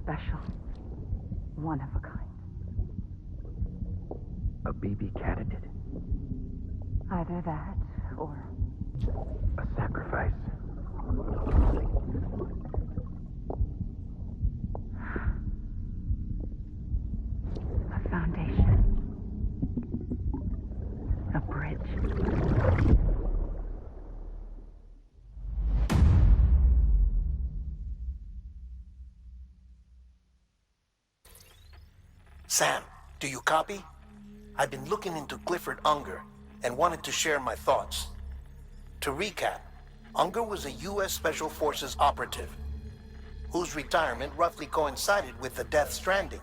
special. One of a kind. A BB candidate? Either that, or... a sacrifice? A foundation. A bridge. Sam, do you copy? I've been looking into Clifford Unger and wanted to share my thoughts. To recap, Unger was a U.S. Special Forces operative whose retirement roughly coincided with the Death Stranding.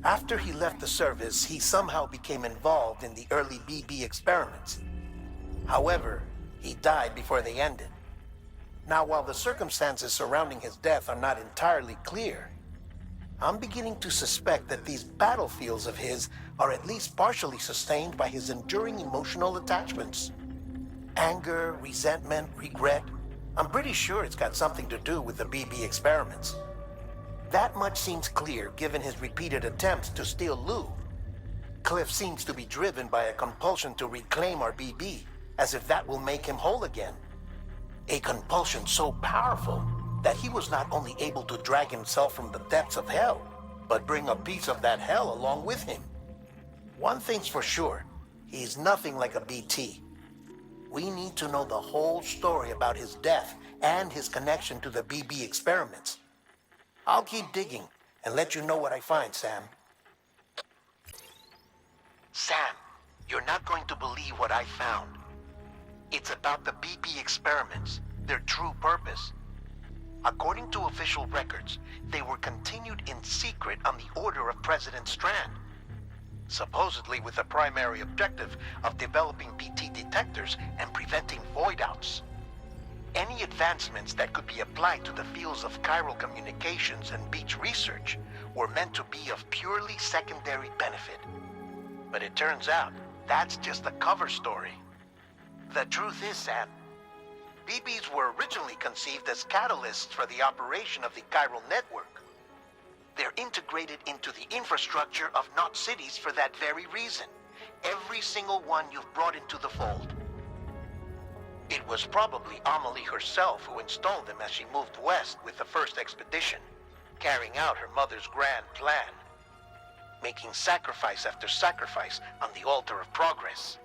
After he left the service, he somehow became involved in the early BB experiments. However, he died before they ended. Now, while the circumstances surrounding his death are not entirely clear, I'm beginning to suspect that these battlefields of his are at least partially sustained by his enduring emotional attachments. Anger, resentment, regret. I'm pretty sure it's got something to do with the BB experiments. That much seems clear given his repeated attempts to steal Lou. Cliff seems to be driven by a compulsion to reclaim our BB, as if that will make him whole again. A compulsion so powerful that he was not only able to drag himself from the depths of hell, but bring a piece of that hell along with him. One thing's for sure, he's nothing like a BT. We need to know the whole story about his death and his connection to the BB experiments. I'll keep digging and let you know what I find, Sam. Sam, you're not going to believe what I found. It's about the BB experiments, their true purpose. According to official records, they were continued in secret on the order of President Strand, supposedly with the primary objective of developing BT detectors and preventing void-outs. Any advancements that could be applied to the fields of chiral communications and beach research were meant to be of purely secondary benefit. But it turns out, that's just a cover story. The truth is, Sam, BBs were originally conceived as catalysts for the operation of the chiral network. They're integrated into the infrastructure of Knot cities for that very reason. Every single one you've brought into the fold. It was probably Amelie herself who installed them as she moved west with the first expedition, carrying out her mother's grand plan, making sacrifice after sacrifice on the altar of progress.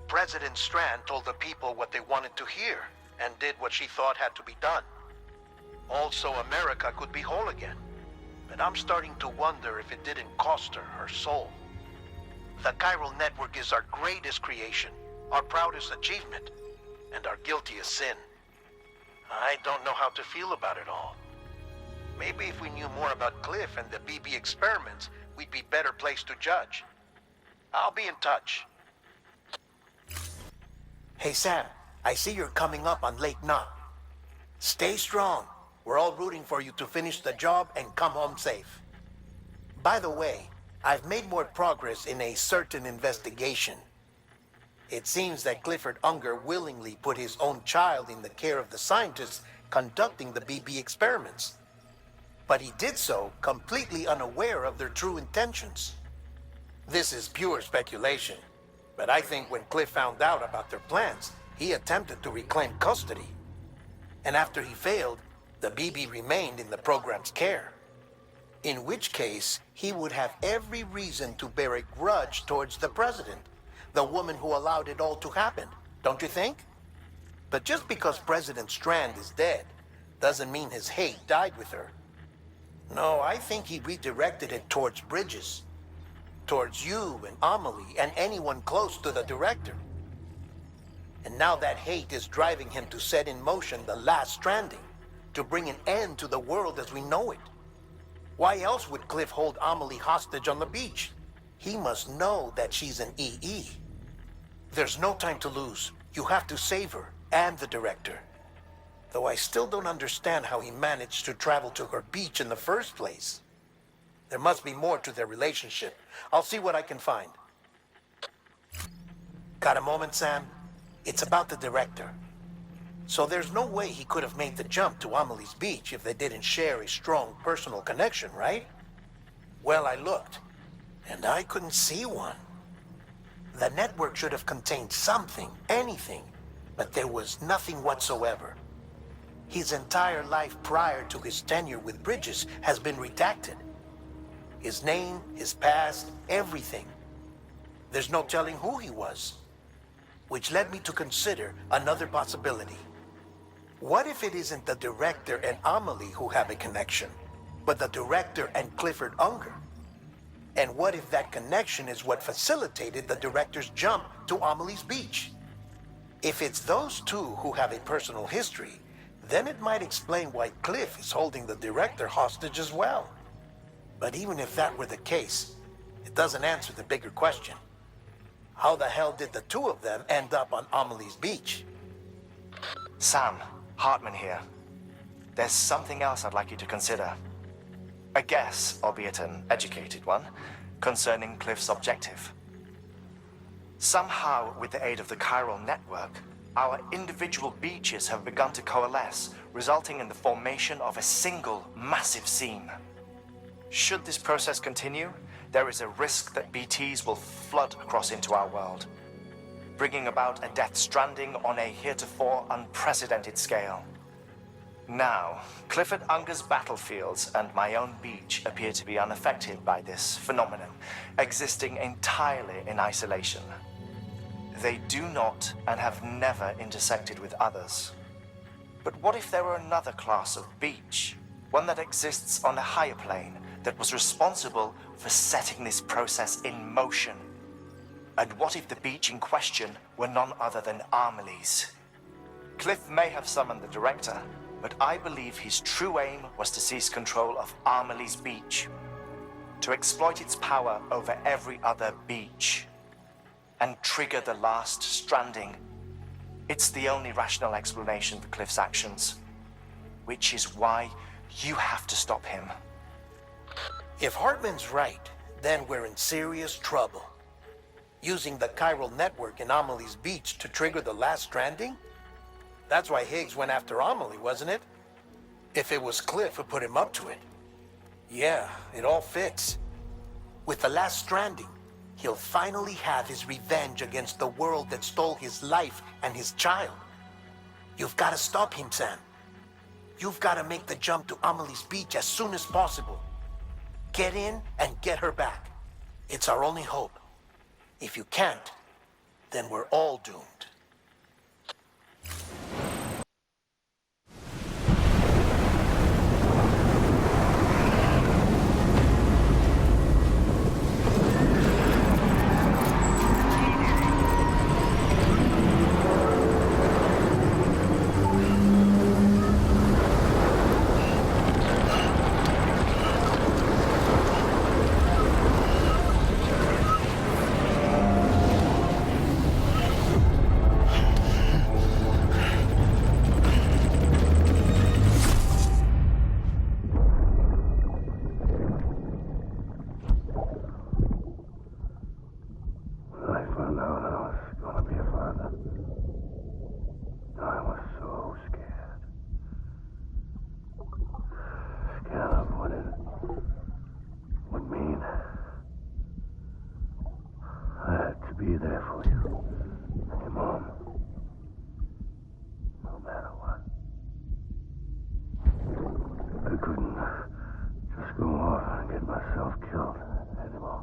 President Strand told the people what they wanted to hear, and did what she thought had to be done. Also, America could be whole again. But I'm starting to wonder if it didn't cost her her soul. The chiral network is our greatest creation, our proudest achievement, and our guiltiest sin. I don't know how to feel about it all. Maybe if we knew more about Cliff and the BB experiments, we'd be better placed to judge. I'll be in touch. Hey Sam, I see you're coming up on Lake Knot. Stay strong. We're all rooting for you to finish the job and come home safe. By the way, I've made more progress in a certain investigation. It seems that Clifford Unger willingly put his own child in the care of the scientists conducting the BB experiments. But he did so completely unaware of their true intentions. This is pure speculation, but I think when Cliff found out about their plans, he attempted to reclaim custody. And after he failed, the BB remained in the program's care. In which case, he would have every reason to bear a grudge towards the president, the woman who allowed it all to happen, don't you think? But just because President Strand is dead, doesn't mean his hate died with her. No, I think he redirected it towards Bridges, towards you and Amelie and anyone close to the director. And now that hate is driving him to set in motion the last stranding, to bring an end to the world as we know it. Why else would Cliff hold Amelie hostage on the beach? He must know that she's an EE. There's no time to lose. You have to save her and the director. Though I still don't understand how he managed to travel to her beach in the first place. There must be more to their relationship. I'll see what I can find. Got a moment, Sam? It's about the director. So there's no way he could have made the jump to Amelie's Beach if they didn't share a strong personal connection, right? Well, I looked, and I couldn't see one. The network should have contained something, anything, but there was nothing whatsoever. His entire life prior to his tenure with Bridges has been redacted. His name, his past, everything. There's no telling who he was. Which led me to consider another possibility. What if it isn't the director and Amelie who have a connection, but the director and Clifford Unger? And what if that connection is what facilitated the director's jump to Amelie's Beach? If it's those two who have a personal history, then it might explain why Cliff is holding the director hostage as well. But even if that were the case, it doesn't answer the bigger question. How the hell did the two of them end up on Amelie's Beach? Sam, Hardman here. There's something else I'd like you to consider. A guess, albeit an educated one, concerning Cliff's objective. Somehow, with the aid of the chiral network, our individual beaches have begun to coalesce, resulting in the formation of a single massive seam. Should this process continue, there is a risk that BTs will flood across into our world, bringing about a death stranding on a heretofore unprecedented scale. Now, Clifford Unger's battlefields and my own beach appear to be unaffected by this phenomenon, existing entirely in isolation. They do not and have never intersected with others. But what if there were another class of beach, one that exists on a higher plane, that was responsible for setting this process in motion? And what if the beach in question were none other than Amelie's? Cliff may have summoned the director, but I believe his true aim was to seize control of Amelie's Beach, to exploit its power over every other beach, and trigger the last stranding. It's the only rational explanation for Cliff's actions, which is why you have to stop him. If Hardman's right, then we're in serious trouble. Using the chiral network in Amelie's Beach to trigger the last stranding? That's why Higgs went after Amelie, wasn't it? If it was Cliff who put him up to it. Yeah, it all fits. With the last stranding, he'll finally have his revenge against the world that stole his life and his child. You've got to stop him, Sam. You've got to make the jump to Amelie's Beach as soon as possible. Get in and get her back. It's our only hope. If you can't, then we're all doomed. Be there for you and your mom, no matter what. I couldn't just go off and get myself killed anymore.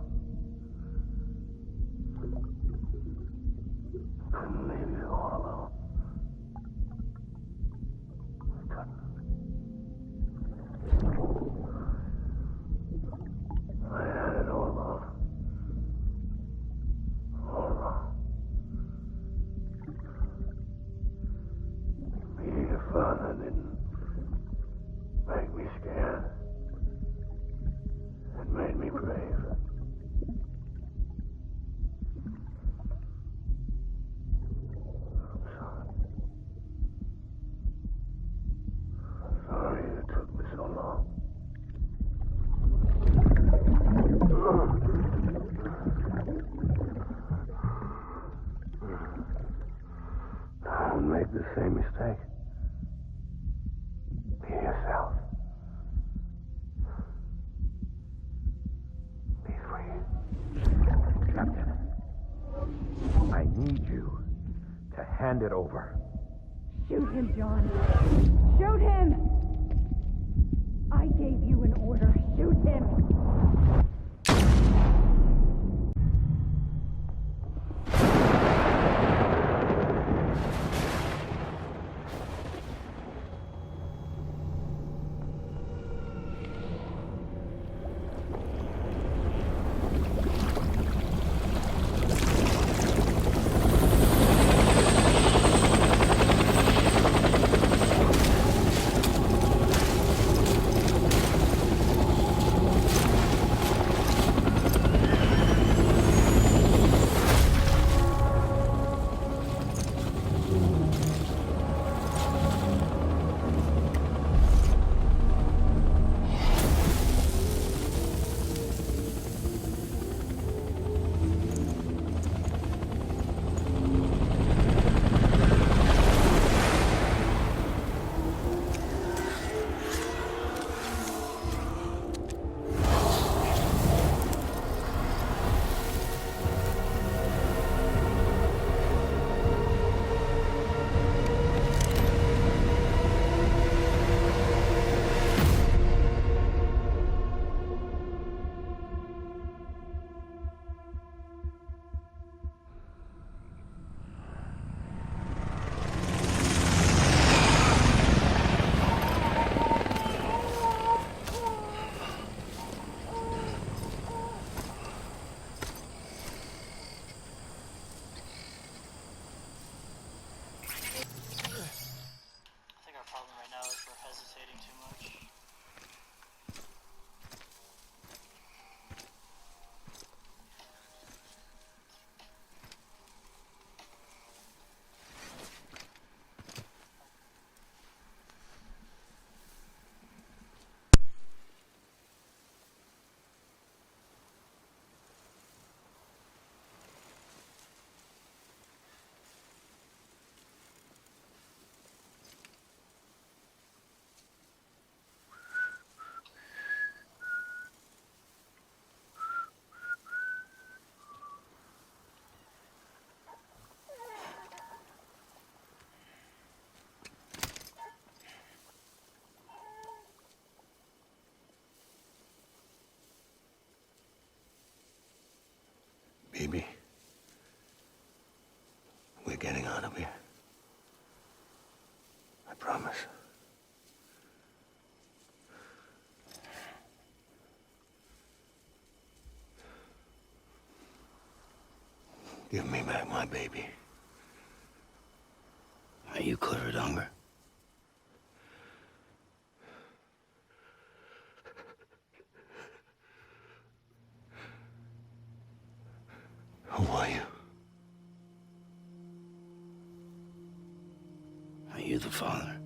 Couldn't leave you all alone. I couldn't. I had it all along. Being a father didn't make me scared. It made me brave. hand it over. Shoot him, John. Shoot him! I gave you an order. Shoot him! Baby, we're getting out of here. I promise. Give me back my baby. Are you clear of hunger? Who are you? Are you the father?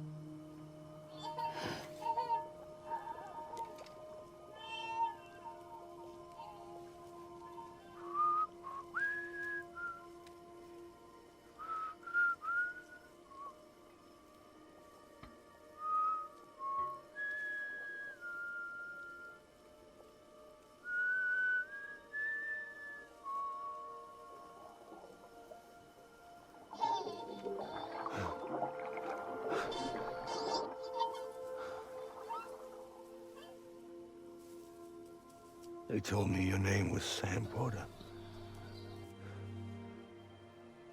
They told me your name was Sam Porter.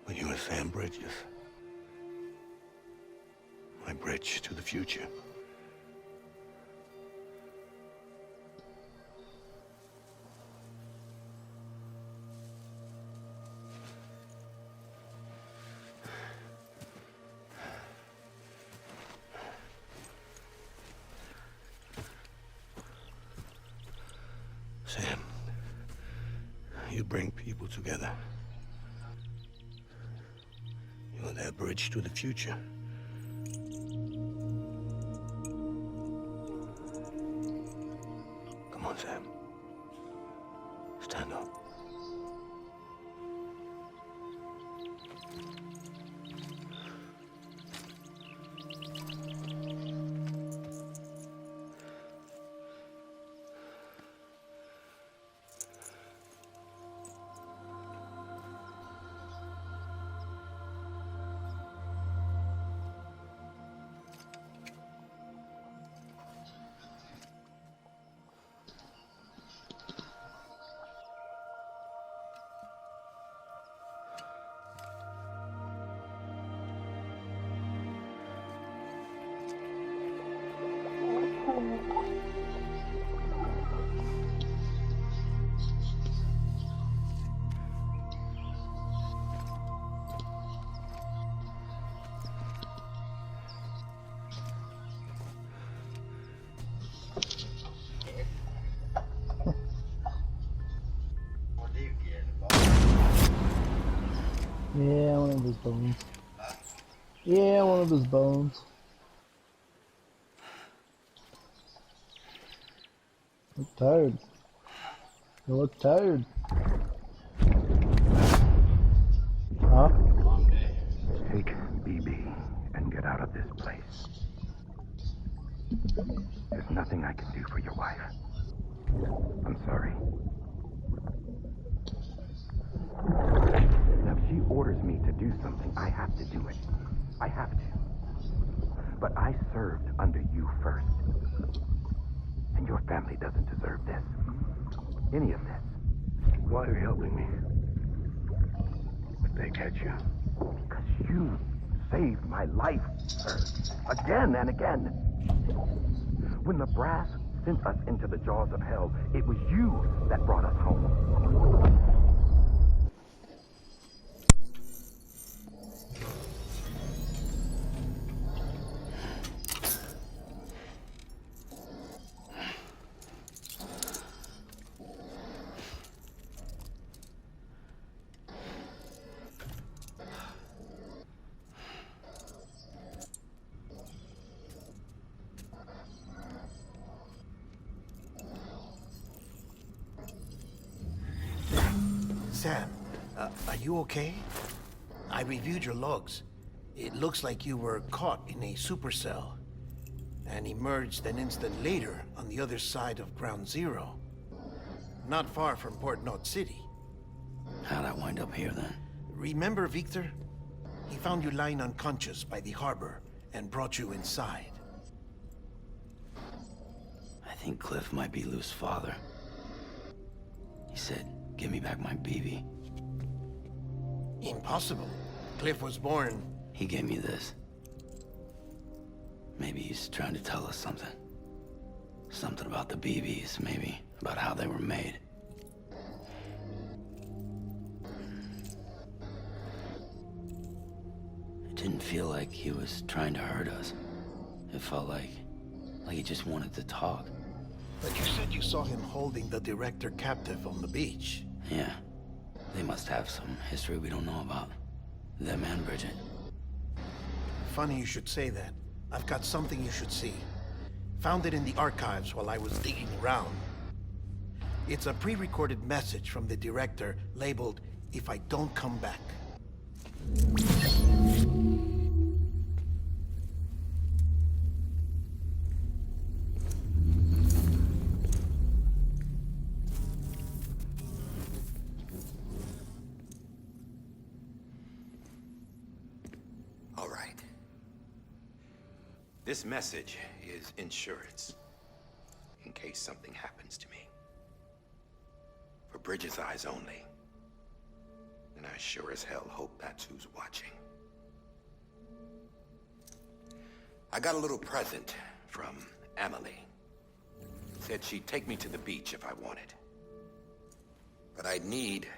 But you were Sam Bridges. My bridge to the future. Sam, you bring people together. You're their bridge to the future. Come on, Sam. Stand up. One of his bones. Yeah, one of his bones. Look tired. You look tired. Huh? Take BB and get out of this place. There's nothing I can do for your wife. I'm sorry. Now, if she orders me to do something, I have to do it. I have to. But I served under you first. And your family doesn't deserve this. Any of this. Why are you helping me? If they catch you. Because you saved my life, sir. Again and again. When the brass sent us into the jaws of hell, it was you that brought us home. Sam, are you okay? I reviewed your logs. It looks like you were caught in a supercell and emerged an instant later on the other side of Ground Zero. Not far from Port Knot City. How'd I wind up here then? Remember Victor? He found you lying unconscious by the harbor and brought you inside. I think Cliff might be Lou's father. He said, give me back my BB. Impossible. Cliff was born... He gave me this. Maybe he's trying to tell us something. Something about the BBs, maybe. About how they were made. It didn't feel like he was trying to hurt us. It felt like he just wanted to talk. But you said you saw him holding the director captive on the beach. Yeah. They must have some history we don't know about. Them and Bridget. Funny you should say that. I've got something you should see. Found it in the archives while I was digging around. It's a pre-recorded message from the director labeled, "If I don't come back." All right. This message is insurance, in case something happens to me. For Bridget's eyes only. And I sure as hell hope that's who's watching. I got a little present from Emily. Said she'd take me to the beach if I wanted. But I'd need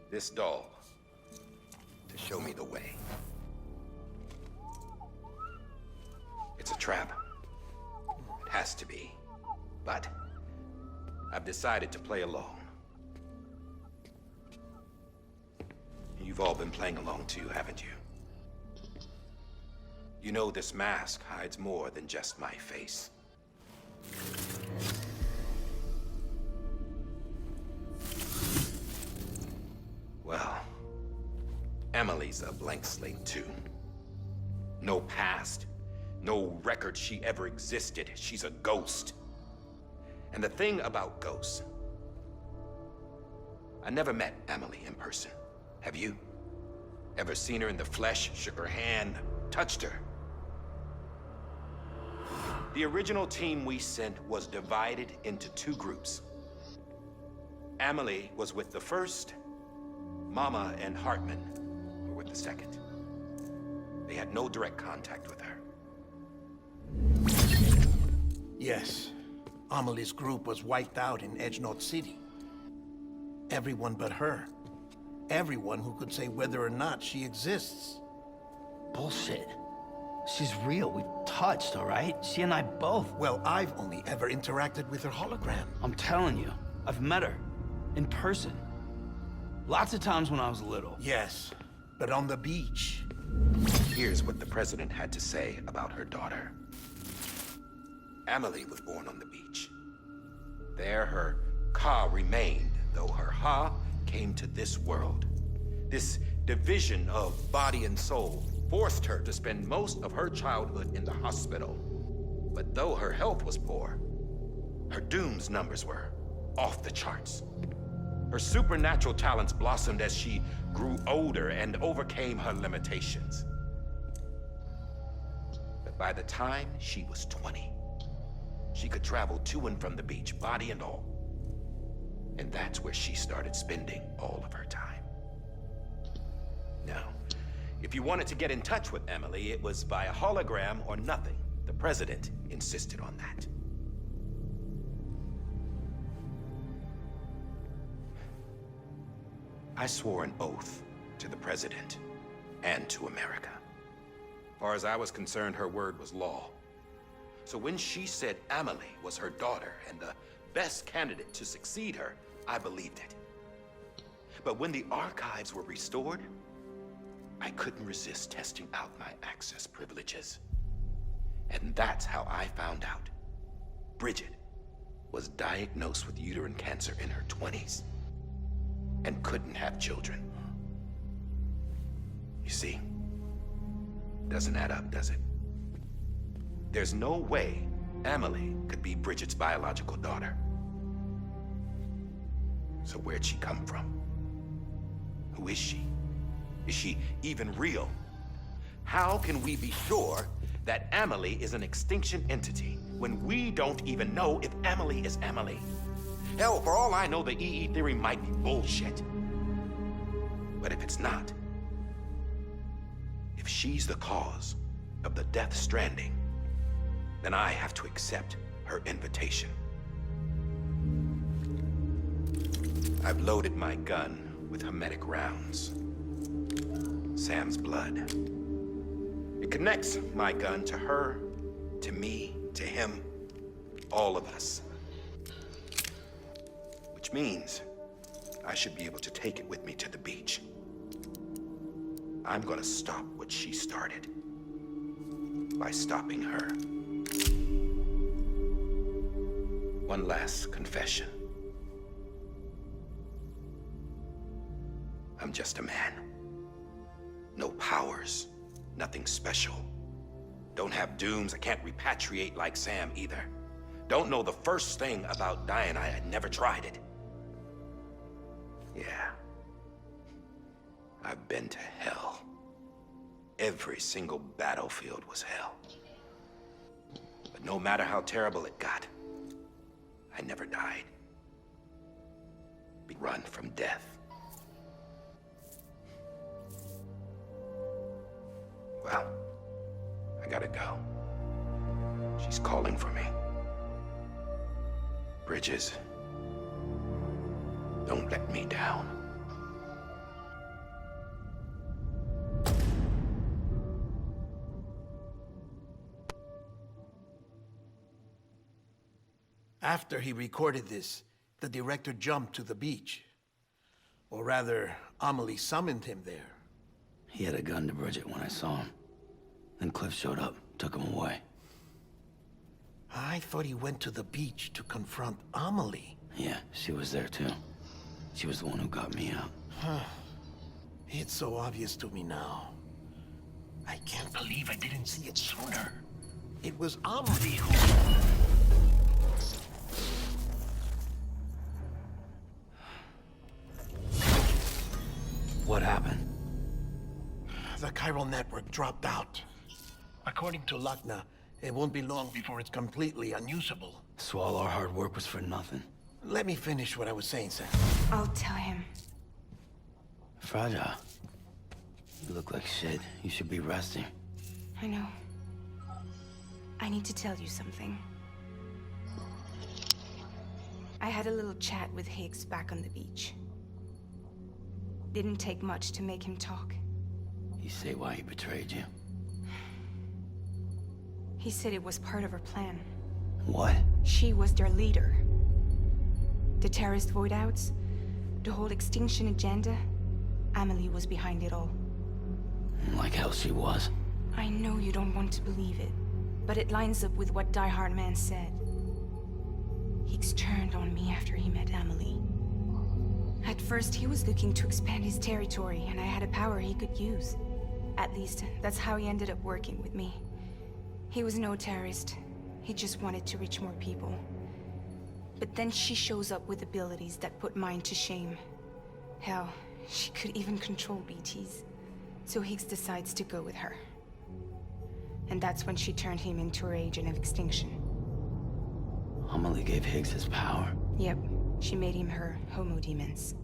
this doll to show me the way. It's a trap. It has to be. But I've decided to play along. You've all been playing along too, haven't you? You know this mask hides more than just my face. Well, Emily's a blank slate too. No past, no record she ever existed. She's a ghost. And the thing about ghosts, I never met Emily in person. Have you? Ever seen her in the flesh, shook her hand, touched her? The original team we sent was divided into two groups. Emily was with the first, Mama and Hardman were with the second. They had no direct contact with her. Yes. Amelie's group was wiped out in Edge Knot City. Everyone but her. Everyone who could say whether or not she exists. Bullshit. She's real. We've touched, all right? She and I both. Well, I've only ever interacted with her hologram. I'm telling you, I've met her. In person. Lots of times when I was little. Yes. but on the beach. Here's what the president had to say about her daughter. Amelie was born on the beach. There her Ka remained, though her Ha came to this world. This division of body and soul forced her to spend most of her childhood in the hospital. But though her health was poor, her Doom's numbers were off the charts. Her supernatural talents blossomed as she grew older and overcame her limitations. But by the time she was 20, she could travel to and from the beach, body and all. And that's where she started spending all of her time. Now, if you wanted to get in touch with Emily, it was via hologram or nothing. The president insisted on that. I swore an oath to the president and to America. As far as I was concerned, her word was law. So when she said Amelie was her daughter and the best candidate to succeed her, I believed it. But when the archives were restored, I couldn't resist testing out my access privileges. And that's how I found out Bridget was diagnosed with uterine cancer in her 20s and couldn't have children. You see, doesn't add up, does it? There's no way Amelie could be Bridget's biological daughter. So where'd she come from? Who is she? Is she even real? How can we be sure that Amelie is an extinction entity when we don't even know if Amelie is Amelie? Hell, for all I know, the EE theory might be bullshit. But if it's not, if she's the cause of the Death Stranding, then I have to accept her invitation. I've loaded my gun with hermetic rounds. Sam's blood. It connects my gun to her, to me, to him, all of us. Which means I should be able to take it with me to the beach. I'm gonna stop what she started by stopping her. One last confession. I'm just a man. No powers, nothing special. Don't have dooms, I can't repatriate like Sam either. Don't know the first thing about dying, I had never tried it. Yeah. I've been to hell. Every single battlefield was hell. But no matter how terrible it got, I never died. We run from death. Well, I gotta go. She's calling for me. Bridges, don't let me down. After he recorded this, the director jumped to the beach. Or rather, Amelie summoned him there. He had a gun to Bridget when I saw him. Then Cliff showed up, took him away. I thought he went to the beach to confront Amelie. Yeah, she was there too. She was the one who got me out. It's so obvious to me now. I can't believe I didn't see it sooner. It was Amelie who... What happened? The chiral network dropped out. According to Lachna, it won't be long before it's completely unusable. So all our hard work was for nothing. Let me finish what I was saying, Sam. I'll tell him. Fragile. You look like shit. You should be resting. I know. I need to tell you something. I had a little chat with Higgs back on the beach. Didn't take much to make him talk. You say why he betrayed you? He said it was part of her plan. What? She was their leader. The terrorist void outs, the whole extinction agenda, Amelie was behind it all. Like how she was. I know you don't want to believe it, but it lines up with what Hardman said. Higgs turned on me after he met Emily. At first, he was looking to expand his territory, and I had a power he could use. At least, that's how he ended up working with me. He was no terrorist. He just wanted to reach more people. But then she shows up with abilities that put mine to shame. Hell, she could even control BTs. So Higgs decides to go with her. And that's when she turned him into her agent of extinction. Amelie gave Higgs his power. Yep, she made him her homo demons.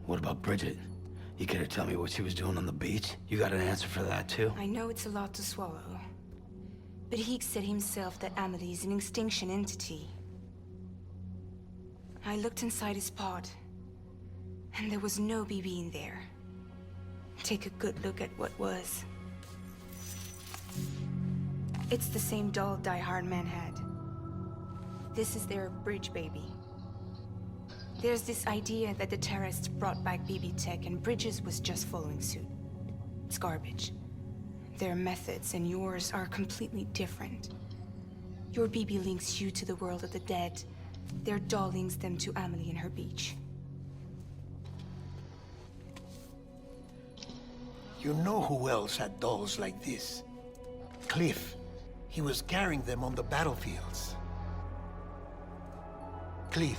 What about Bridget? You care to tell me what she was doing on the beach? You got an answer for that too? I know it's a lot to swallow. But Higgs said himself that Amelie is an extinction entity. I looked inside his pod, and there was no BB in there. Take a good look at what was. It's the same doll Hardman had. This is their bridge baby. There's this idea that the terrorists brought back BB tech and Bridges was just following suit. It's garbage. Their methods and yours are completely different. Your BB links you to the world of the dead. Their doll links them to Amelie and her beach. You know who else had dolls like this? Cliff. He was carrying them on the battlefields. Cliff,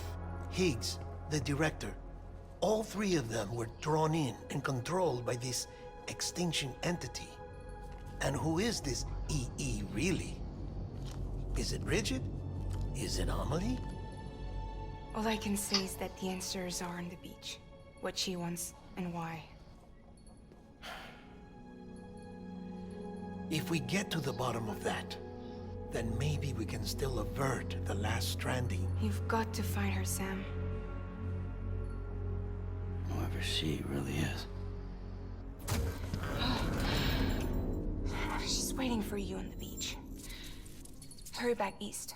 Higgs, the director. All three of them were drawn in and controlled by this extinction entity. And who is this EE really? Is it Bridget? Is it Amelie? All I can say is that the answers are on the beach. What she wants and why. If we get to the bottom of that, then maybe we can still avert the last stranding. You've got to find her, Sam. Whoever she really is. She's waiting for you on the beach. Hurry back east.